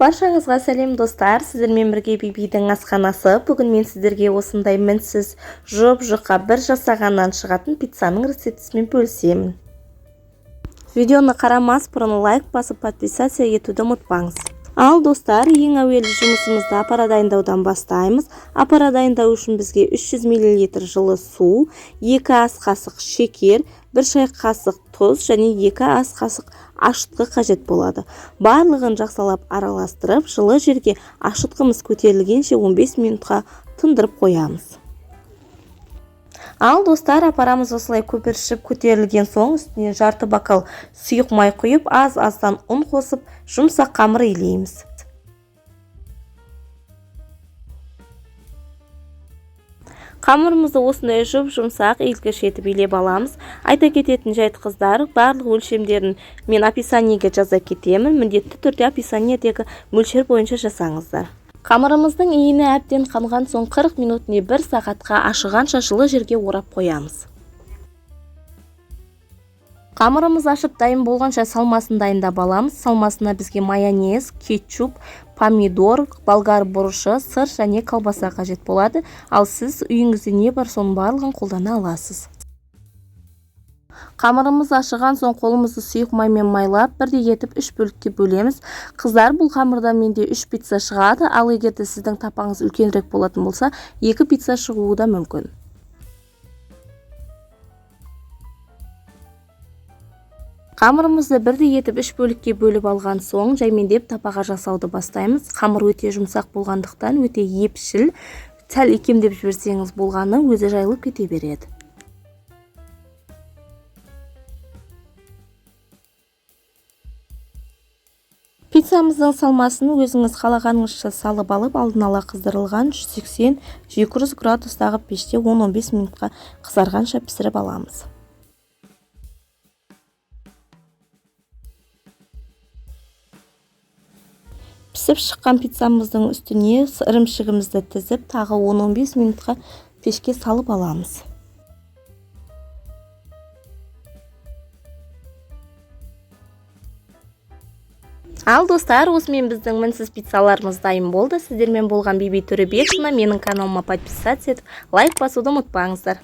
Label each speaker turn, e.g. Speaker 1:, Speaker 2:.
Speaker 1: Баршаңызға сәлем достар, сіздермен бірге бибидің асханасы. Бүгін мен сіздерге осындай мінсіз жұп-жұқа бір жасағаннан шығатын пиццаның рецептісімен бөлісемін. Видеоны қарамас бұрын лайк басып подписация етуді ұмытпаңыз. Ал достар, ең әуелі жұмысымызды апара дайындаудан бастаймыз. Апара дайындау үшін бізге 300 мл жылы су, 2 ас қасық шекер, 1 шай қасық тұз және 2 ас қасық ашытқы қажет болады. Барлығын жақсылап араластырып, жылы жерге ашытқымыз көтерілгенше 15 минутқа тындырып қоямыз. Ал достар, апарамыз осылай көпіршіп көтерілген соң үстіне жарты бокал сұйық май құйып, аз-аздан ұн қосып, жұмсақ қамыр илейміз. Қамырымызды осындай жұмсақ иілгіш етіп илеп аламыз. Айта кететін жайт қыздар, барлық өлшемдерін мен описаниеге жаза кетемін. Міндетті түрде описаниедегі мөлшер бойынша жасаңыздар. Қамырымыздың иіні әбден қанған соң 40 минут не 1 сағатқа ашығанша жылы жерге орап қоямыз. Қамырымыз ашып дайын болғанша салмасын дайындап аламыз. Салмасына бізге майонез, кетчуп, помидор, болгар бұрышы, сыр және колбаса қажет болады. Ал сіз үйіңізде не бар, соның барлығын қолдана аласыз. Қамырымыз ашыған соң қолымызды сұйық маймен майлап, бірдей етіп 3 бөлікке бөлеміз. Қыздар, бұл қамырдан менде 3 пицца шығады, ал егерде сіздің тапаңыз үлкенірек болатын болса, 2 пицца шығуы да мүмкін. Қамырымызды бірдей етіп 3 бөлікке бөліп алған соң, жаймендеп тапаға жасауды бастаймыз. Қамыр өте жұмсақ болғандықтан өте епшіл, сәл икемдеп жіберсеңіз болғаны өзі жайылып кете береді. Пиццамыздың салмасын өзіңіз қалағаныңызша салып алып, алдын ала қыздырылған 180-200 градустағы пеште 10-15 минутқа қызарғанша пісіріп аламыз. Пісіп шыққан пиццамыздың үстіне ірімшігімізді тізіп, тағы 10-15 минутқа пешке салып аламыз. Ал достар, осымен біздің мінсіз пиццаларымыз дайын болды. Сіздермен болған Биби Төребекова. Менің каналыма подписаться етіп, лайк басуды ұмытпаңыздар.